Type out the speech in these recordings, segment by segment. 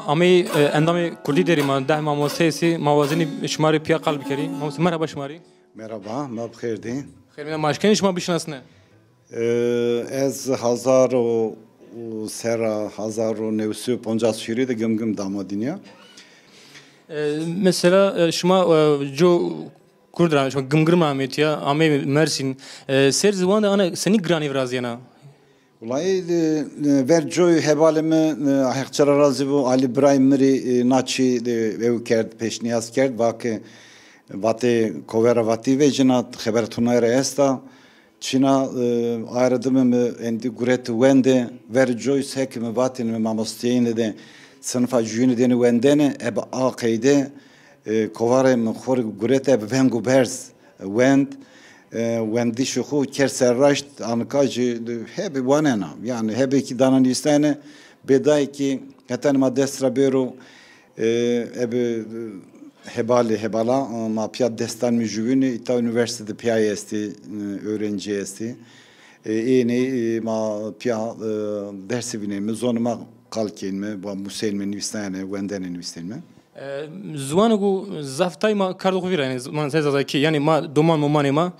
Ami endamı Kurdi deri ma deh mamosesi mavazini şmari piya kalb keri. Mamos merhaba şmari. Merhaba, ma bxeyr din. Xeyr me maşken şma bişnasne. Ez 1950 şiri de gımgım damadiniya. Mesela şma jo Kurdra şma gımgırım ametiya ame Mersin. Ser zaman da ana seni grani vraziyana. Ulay ver joy hebalimi ahçara razı bu Ali İbrahim Miri naçi ev kerd peşniyaz kerd vakı vate kovera vati ve cinat haber tunayra esta Çina ayrıdımı endi guret wende ver joy sekimi vatin mamosteyne de sınıfa jüni deni wendene eb aqide kovare mkhor guret eb vengu berz wend wendi şuhu kerserraşt ankacı hep wanena yani hep iki danan istene beday ki heten ma destra bero eb hebala ma piyat destan müjüvünü ita üniversitede piyayesti öğrenci esti yeni ma piya dersi binemi zonuma kalken mi bu muselmen nivistane wenden nivistane Zuanagu zaftay ma kardo khuvira yani man seza ki yani ma doman momane ma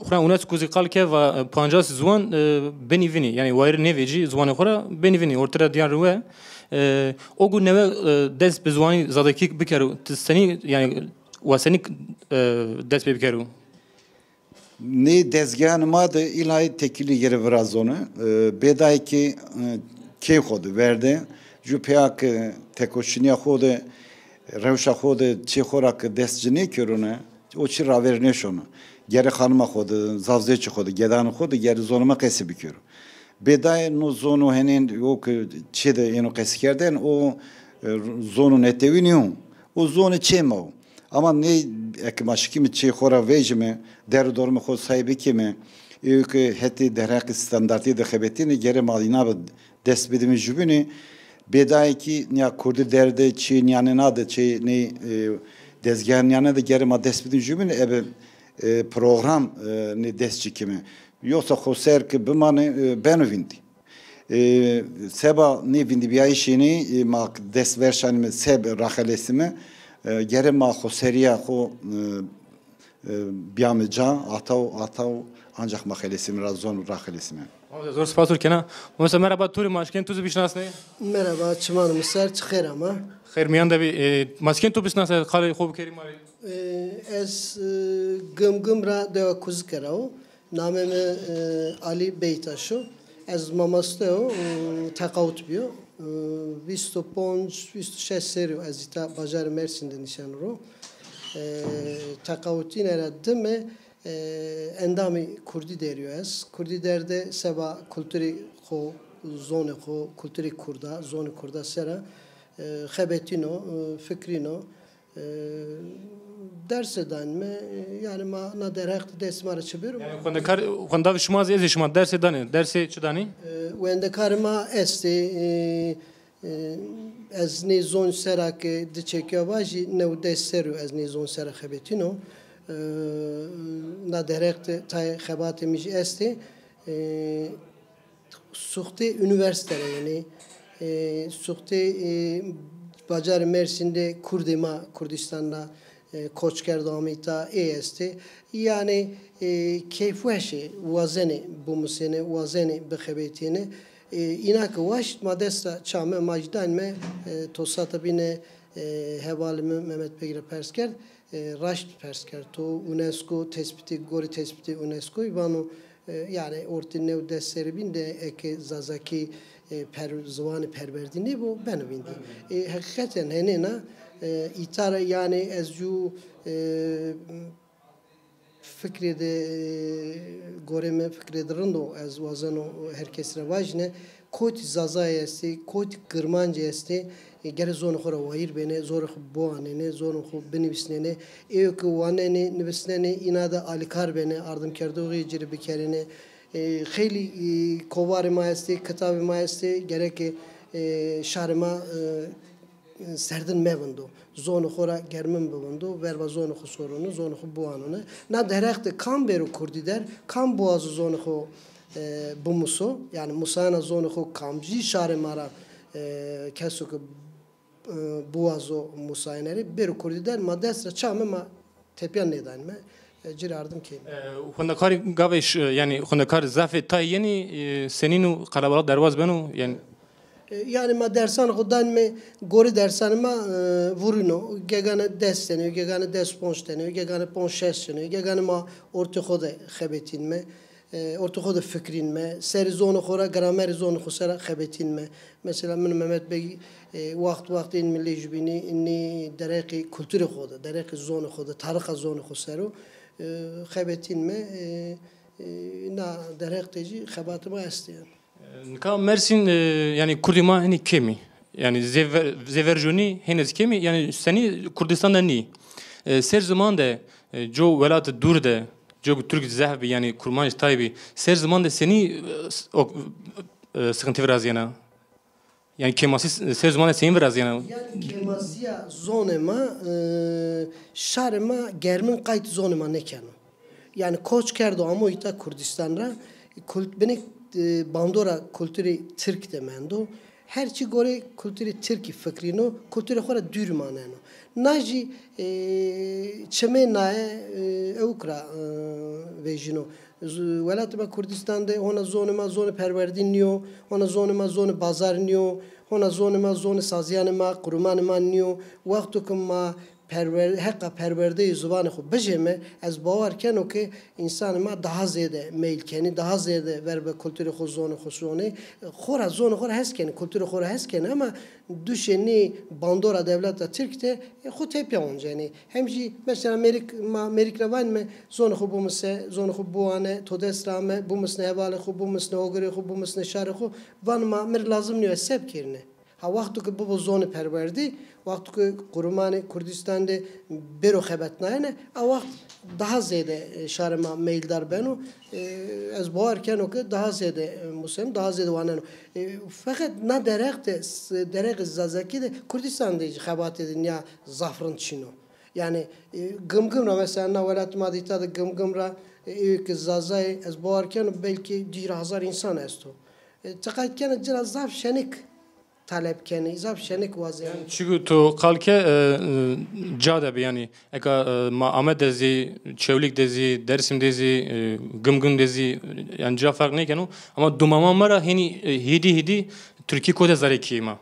khura unas kuzi qalke va panjas zuan benivini yani wayr neveji zuan khura benivini ortada diyan ruwe ogu neve des bezwani zadaki bikeru tsani yani wasani des bikeru ne dezgahın madı ilahi tekili yeri biraz onu beday ki key kodu verdi Jupiak tekoşinia xode revşa xode çi xorak descini körüne o çi raverne şonu geri xanma xode zavze çi xode gedan xode geri zonuma qesi bikör beday no zonu henin yok çi de eno qeskerden o zonun eteviniu o zonu çemo ama ne ekmaşkimi çi xora vejme der dormu xo sahibi kimi yok heti derhak standartı de xebetini geri malina desbedimi jübünü Beday ki ya Kurdi derde Çin yani nadı Çin ne dezgahın yanında geri madesbidin cümle ebe program ne desçi kimi yoksa hoser ki bu mane ben vindi seba ne vindi bir işini ma des verşanımı seb rahalesimi geri ma hoseriya ho biamca atav ancak mahalesimi razon rahalesimi Zor spasur kena. Mesela merhaba Turi maşken tuzu bişnas ne? Merhaba çımanım ser çıkır ama. Xeyr miyan da bir maşken tu bişnas khali khob kerim ari. Ez gım ra deva kuz kerao. Nameme Ali Beytaşo. Ez mamasteo takavut biyo. 25 seri ez ita bajar Mersin'de nişan ro. Takavutin eradı mı? Endami Kurdi deriyor ez. Kurdi derde seba kültürü ko zone ko kültürü kurda zone kurda sera xebetino fikrino dersedan mı yani ma na derhakt desmara çıbır. Yani kanda şmaz ez şma derse dani derse çdani. Wende karma esti ez ne zon sera ke de çekiyor vaji ne deseru ez ne zon sera xebetino na direkt tay xebatimiz esti suhte üniversite yani suhte Bacar Mersin'de Kurdistan'da Koçker Damita esti yani keyfueşi vazeni bu musene vazeni bxebetine inak vaş madesta çame majdan me tosata bine hevalimi Mehmet Begre Persker Raşt Persker to UNESCO tespiti gori tespiti UNESCO vanu yani ortin nev deseri binde eke zazaki zvanı perverdini bu ben bindi. Hakikaten henena itara yani ezju fikrede goreme fikrederando ez vazano herkes revajne kot zazayesti kot kırmancesti gere zonu xora wayir bene zor boanene zonu xo benivisnene eyo ki wanene nivisnene inada alikar bene ardım kerdoği ciri bikerene xeyli kovari maesti kitabı maesti gerek şarma serdin mevundu zonu xora germin bevundu verba zonu xo sorunu zonu xo boanene na derekte kan beru kurdi der kan boğazı zonu xo bu muso yani musana zonu xo kamji şarmara کسو که بوازو مساینری برو کردی در ما دست را چامه ما تپیان ندان ما جیر آردم که خوندکاری گاوش یعنی خوندکار ضعف تای یعنی سنینو قرابات درواز بنو yani ma dersan xudan me gori dersan ma vurino gegane dest deniyor gegane dest ponç deniyor gegane ponçes deniyor gegane ma orta xebetin me orta fikrin me seri zonu xora gramer zonu xusara xebetin me mesela min Mehmet Bey vakt in milli jubini inni dereki kültürü xoda dereki zonu xoda tarikh zonu xusaro xebetin me na derek teji xebatma isteyen Nka Mersin yani Kurdima hani kemi yani zeverjoni henüz kemi yani seni Kurdistan'da ni ser zaman da jo velat durda jo Türk zahbi yani kurmanj taybi ser zaman da seni sıkıntı biraz yana yani kemasi ser zaman da seni biraz yana yani kemasiya zonema şarema germin kayıt zonema ne kanu yani koç kerdo ama ita Kurdistan'ra beni bandora kültürü Türk demendo herçi gore kültürü Türk fikrino kültürü xora dürmaneno naji çeme nae evkra vejino velatma Kurdistan'da ona zonu perverdiniyor ona zonu bazarniyor ona zonu saziyanma kurmanma niyor vaktukumma heka perverde zubane xo bejeme az bavar keno ki insan ma daha ziyade meyl keni daha ziyade verbe kültürü xo zonu xosone xora zonu xora heskeni kültürü xora heskeni ama düşeni bandora devleta Türk'te xo tepya onca yani hemji mesela Amerika van me zonu xo bumse zonu xo buane todesrame bumsne evale xo bumsne ogre xo bumsne şar xo van ma mir lazım niye sep kirne ha vaktu ki bu zonu perverdi vaktu ki Kurmani Kurdistan'da bero xebetnayne a vakt daha ziyade şarma meyldar benu az boğarken o ki daha ziyade muslim daha ziyade vanen fakat na derek zazaki de Kurdistan'da xebat edin ya zafrın çino yani gımgımra mesela na velat madita da gımgımra ki zazay az boğarken belki 1000 insan esto takayken biraz zaf şenik talep keni izaf şenik vaziyet. Çünkü to kalke cada yani eka ma Ahmet dezi, Çevlik dezi, Dersim dezi, Gımgım dezi yani cevap fark ne kenu ama dumama mara heni hidi Türkiye kode zareki ma.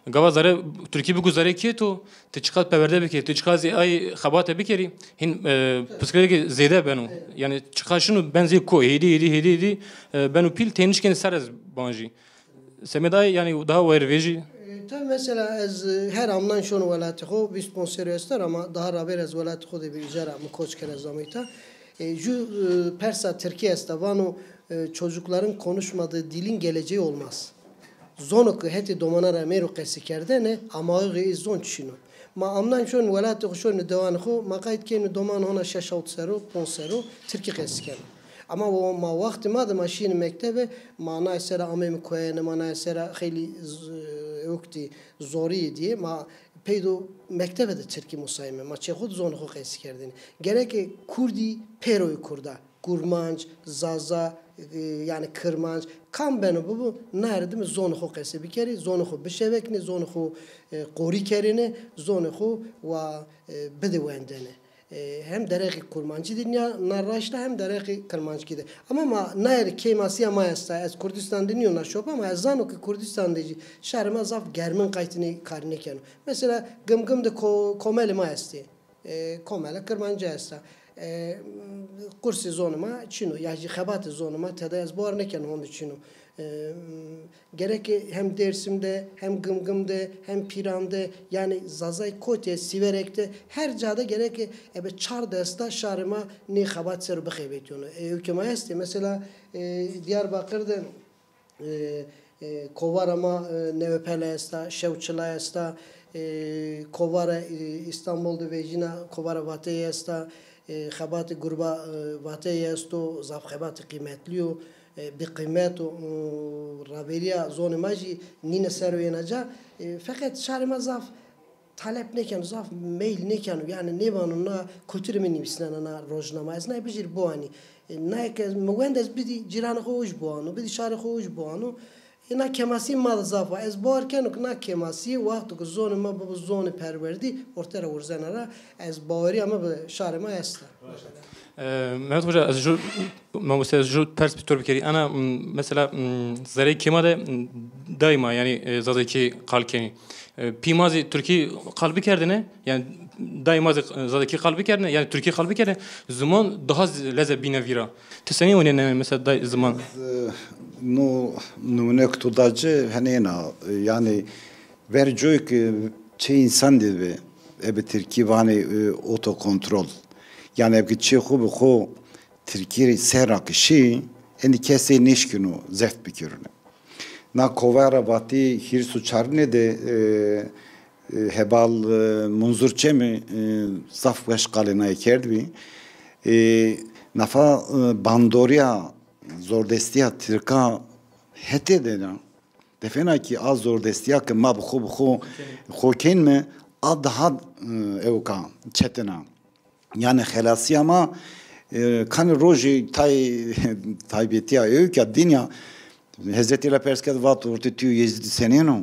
Gava zare Türkiye bu zareki to te çıkat peverde beke te çıkat ay xabate bekeri hin psikolojik zede benu yani çıkaşını benzi ko hidi benu pil tenişken sarız banji. Semedai yani daha var veji. Tabii mesela az her amdan şunu velatı xo bir sponsor ister ama daha haber az velatı xo de bir icra mı koç kere zamita. Ju Persa Türkiye istavano çocukların konuşmadığı dilin geleceği olmaz. Zonuk heti domanara meru kesikerde ne ama o zon çino. Ma amdan şunu velatı xo şunu devan xo ma kayıt kemi doman ona şaşaut seru ponsero Türkiye kesikerde. Ama o ma vakti ma da maşini mektebe mana esera amemi koyene mana esera xeyli okti zori diye ma peydo mektebe de Türkiye musayime ma çexud zonu xo qes kerdin gerek Kurdi peroy kurda kurmanc zaza yani kırmanc kam beni bu nerede mi zonu xo qes bikeri zonu xo bişevekni zonu xo qori kerine zonu xo ve bedewendene hem dereki kurmancı dünya narraşta hem dereki kırmancı gide. Ama ma nair kemasiya mayasta az Kurdistan dinliyor na şop ama azano ki Kurdistan'daki şarma zaf germen kaytını karneken. Mesela gımgım da komeli mayasti. Komeli kırmancı esta. Kursi zonuma çino ya xebat zonuma tedayaz bu arneken onu çino. Gerek hem Dersim'de hem Gımgım'de hem Piran'da yani Zazay Kote, Siverek'te her cada gerek ebe Çardes'ta şarıma ne xabat ser bexebetiyordu. Hükümet esti mesela Diyarbakır'da Kovarama Nevepele esta, Şevçila esta, Kovara İstanbul'da vecina Kovara Vateye esta, xabat Gurba Vateye esto, zaf xabat kıymetliyor. بقيمات رابيريا زون ماجي نين سروينجا فقط شهر مزاف talep ne kanu zaf mail ne kanu yani ne banuna kültür meni bisnana rojnama ez ne bijir bu ani ne ke mwendes bidi ciran xoş bu anu bidi şar xoş bu anu Na kemasi mal zafa ez barken na kemasi vakti ku zonu ma bu zonu perverdi ortaya urzenara ez baveri ama şarıma esta. Mehmet Hoca az şu mesela şu perspektif bikeri ana mesela zare kema da daima yani zadaki kalkeni pimazi Türkiye kalbi kerdine yani daima zadaki kalbi kerdine yani Türkiye kalbi kerdine zaman daha leze binevira. Teseni oynayın mesela zaman. No numune kutudacı hani yani vercoy ki şey insan dedi ve Türkiye vani otokontrol. Yani hep ki bu Türkiye serak şey endi kese neşkino zeft bikirne. Na kovara bati hirsu çarne de hebal munzurçe mi zaf veşkalena ekerdi. Nafa bandoria zordestiya Türka hete dena. Defena ki az zordestiya ki ma bu xoken mi ad daha evka çetena. Yani xelasi ama kan roji taybetiya evka dünya Hazreti ile persket vat orti tüy Yezid seneno.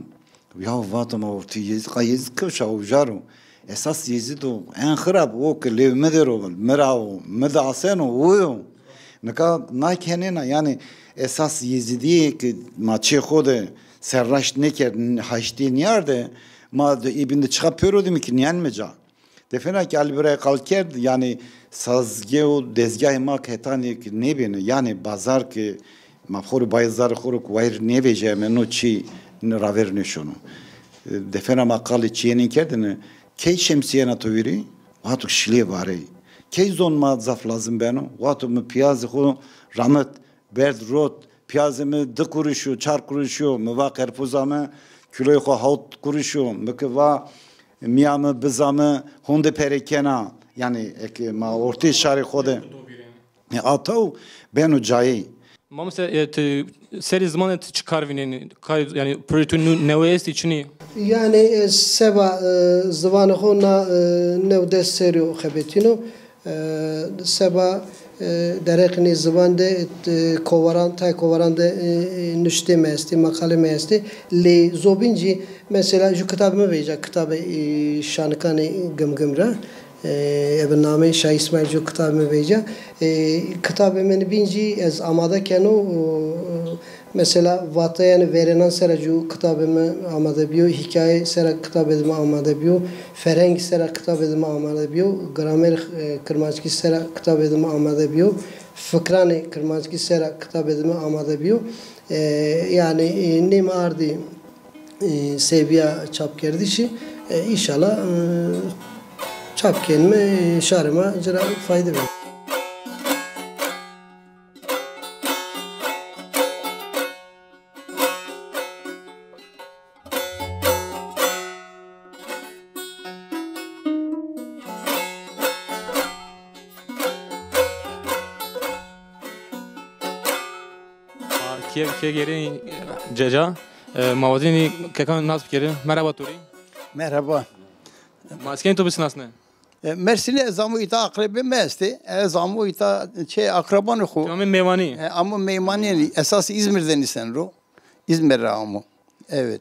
Ya vat ama orti Yezid kavşa ujaro. Esas Yezid o en xarab o ki levmedero merao medaseno o. Neka nakenena yani esas Yezidi ki maçı khode serraş neker haşti niyarde ma ibn çıkapıyor demek ki niyanmeca. Defena ki albere kalker yani sazgeo dezgah mak hetani ki ne beni yani bazar ki mafhur bayzar khuruk vayr ne vejeme no çi raver ne şunu. Defena makali çiyenin kerdine key şemsiyena toviri vatuk şile varey. Key zon ma zaf lazım beno vatuk mu piyazı khu rahmet berd rot piyazımı dı kuruşu çar kuruşu mu va kerpuzamı kiloyu khu haut kuruşu mu ki va miyamı bizamı honde perekena yani ma orti şari khode atav beno cayi. Ma mesela seri zaman çıkar vinen yani projetun nevest içini Yani seba zıvanı hona nevdes seriyo xebetino seba derekni zıvande kovaran tay kovaran de nüşte mesti makale mesti le zobinci mesela şu kitabımı verecek kitabı şanıkanı gımgımra Ebn Name Şah İsmail jo kitabımı verecek kitabımın binci az amada keno mesela vatayan verenen seraju kitabımı amada biyo hikaye sera kitabımı amada biyo ferengi sera kitabımı amada biyo gramer kırmançki sera kitabımı amada biyo fıkrani kırmançki sera kitabımı amada biyo yani ne mardi seviye çap kerdişi inşallah çap kelime şarıma cira fayda verir. که گیری ججا موازینی که کان ناس بکره مرحبا توری Merhaba. ماسکین تو بس ناس نه Mersin'e zamı ita akrabi mesti. Zamı ita akrabanı xo. تمام میوانی Ama meymani esas İzmir'den isen ro. İzmir ramı. Evet.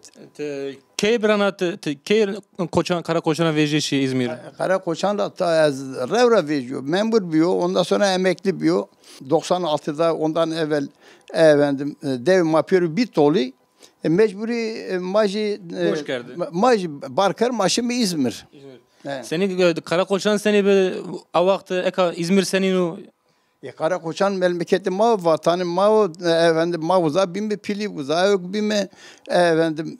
کی برانات کی کوچان کارا کوچان ویژه İzmir Karakoçan da revra veriyor. Memur biyo. Ondan sonra emekli biyo. 96'da ondan evvel efendim dev mapörü bit oli. Mecburi maji Hoş geldi. Maji barkar maşımı İzmir. seni kara koçan seni be avakt eka İzmir senin Karakoçan memleketi ma vatanı ma efendim mavuza bin bir pili buza yok bin mi efendim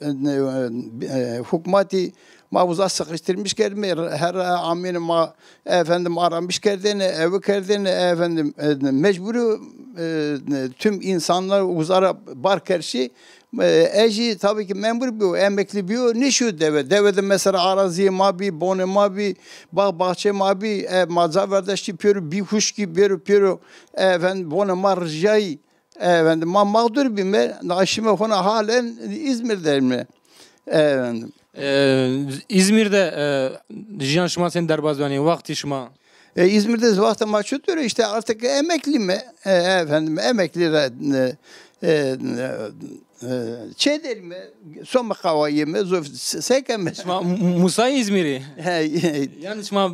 hükümeti mavuza sıkıştırmış gelme her amini ma efendim aramış geldiğini evi geldiğini efendim mecburi tüm insanlar uzara barkerşi eji tabii ki memur bir emekli bir ne şu devede mesela arazi mabi bone mabi bağ bahçe mabi mazaverdeşi pürü bir kuş gibi pürü efendim bone marjai efendim mağdur bir me aşime kona halen İzmir'de mi efendim İzmir'de jiyan şuma sen derbaz yani vakti şuma İzmir'de vakti maçudur işte artık emekli mi efendim emekli çe derim son kahvayı mı zof sekeme شما موسای İzmir'i yani şma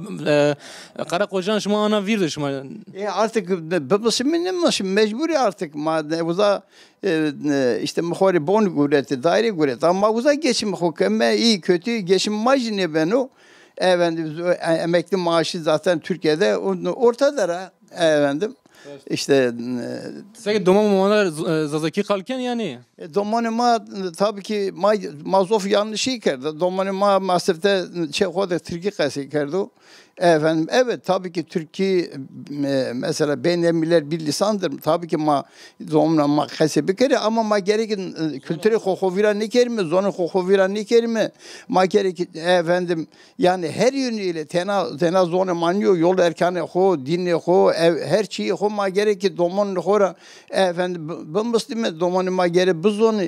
Karakocan şma ana virdi şma artık babası nasıl mecburi artık uza işte muhari bon gureti daire gureti ama uza geçim hukeme iyi kötü geçim majine ben o efendim emekli maaşı zaten Türkiye'de ortada efendim işte Seki domam momanlar zazaki kalken yani domanıma tabii ki mazof yanlışı kerdi. Domanıma masrafta çekoda Türkiye kası kerdi. Efendim evet tabii ki Türkiye mesela Beynelmiler bir lisandır. Tabii ki domanıma kası bir kere ama gerekin kültürü kokovira ne kerime, zonu kokovira ne kerime. Gerek efendim yani her yönüyle tena zonu manyo yol erkanı ho, dinle ho, her şeyi ho gerek domanı hora efendim ben müslüman domanıma gerek bu zonu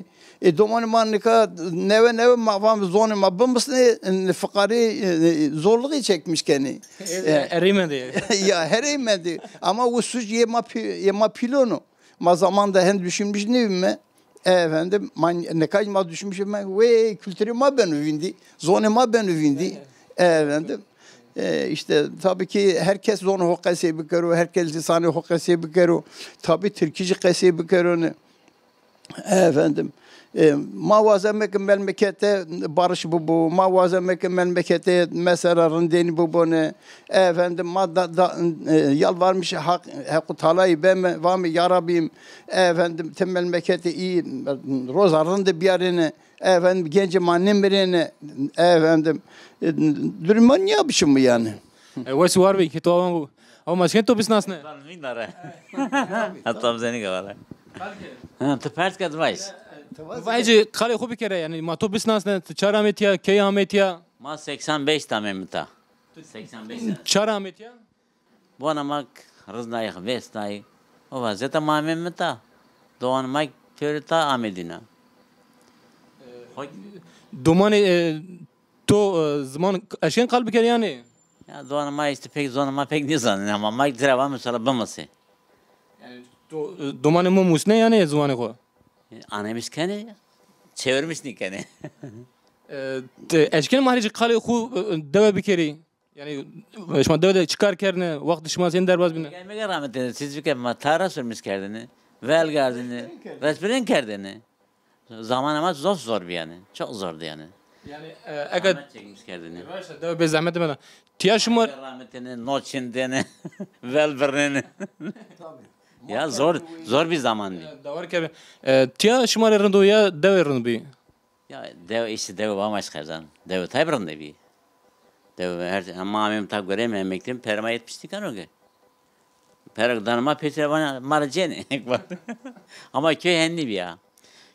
domanıma neve mavam zonu ma ben müslüman fakari zorluğu çekmiş kendi. erimedi Ya her erimedi ama o suç yema pilonu. Ma zamanda hem düşünmüş ne mi? Efendim ne kadar ma düşünmüşüm ben ve kültürü ma ben övindi. Zonu ma ben övindi. Efendim işte tabii ki herkes zonu hokkası bikeru, herkes lisanı hokkası bikeru. Tabii Türkçe kası bikeru. Efendim mavazemek memlekete barış bu mavazemek memlekete mesela rındeni bu ne efendim madda yalvarmış hak talayı ben var mı ya Rabbim efendim tem memlekete iyi rozarında bir yerine efendim genç annem birine efendim durumu ne yapmışım bu yani Wes var bir ki to bu ama masken to bisnas ne Bilmiyorum. Hatta seni kavalar. Tu pers kad vais. Vayci kale khu bir kere yani ma to bisnas ne çaramet ya keyamet ya Ma 85 tamam ta. 85 sene. çaramet ya Bu anamak rıznayı vestayı. O vaziyette mamem mi ta? Doğan mak törta amedina. domani to zaman aşen kalbi kere yani Ya doğan mak işte pek zona mak pek ne zanın ama mak trava mesela baması. yani to domani mu musne yani zamanı ko Anemiz kene çevirmiş ni kene. eşken mahrici kale khu deve bir kere yani şma deve çıkar kerne vakti şma sen derbaz bine Gelmeye rahmet edin. Siz bir kere matara sürmüş kerdini. Vel gardini. Respirin kerdini. Zaman ama zor bir yani. Çok zordu yani. yani eğer Rahmet çekmiş kerdini. deve be zahmet demeden tiya şma Rahmetini, noçindeni, vel birneni. Ya zor bir zamandı. davar kere tiya şma rendo ya deve rendo bir Ya dev bambaş kazan. Dev taybırın bir. Dev her mamem tak göre memektim perma etmiştik kan o ge. Peragdanma petrevana marceni. Ama köy henni bir ya.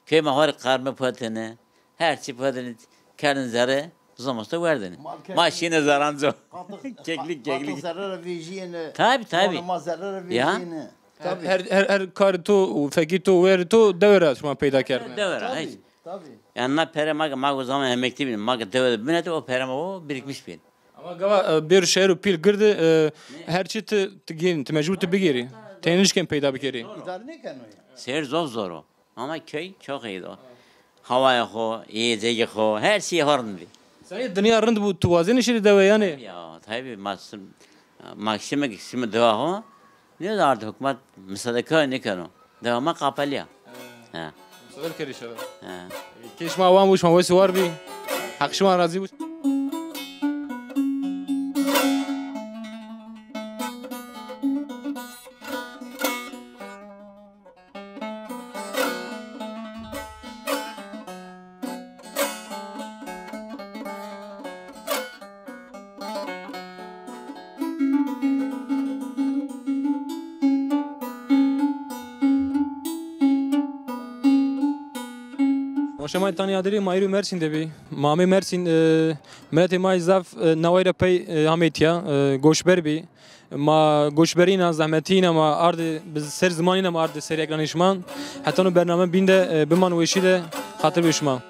Köy mahar karma patene. Her şey patene kendin zare zamansta verdin. Maşine zaranzo. Keklik. zarar vereceğine Tabi. zarar Ya. tabii her kar to fakir to ver to deve şma peyda kerne Dever. Hiç. Tabii. Yani na pere mag o zaman emekli benim. Mag dev binet o pere o birikmiş benim. ama gava bir şehir pil girdi her şey te gelin te mecbur te bigeri tenişken peyda bir kere İdare ne kan o ya? Şehir zor o. Ama köy çok iyiydi o. Havaya ho, yiyeceğe ho, her şey horun bir. sen dünya rend bu tuvazen işi deve yani Ya tabi maksimum deva ho. Ne de artık hükümet mesela köy ne kan o. Devama kapalı ya. Ha. Sadar kere şada Ha. keşma var bu şma vesi var bir hak şma razı bu Moşamay tani adiri mayru Mersin de bir mami Mersin millet may zaf navayra pey hametiya goşber bir ma goşberina zahmetina ma ardı biz ser zamanina ma ardı ser ekranışman hatta no bername binde biman veşide hatır beşman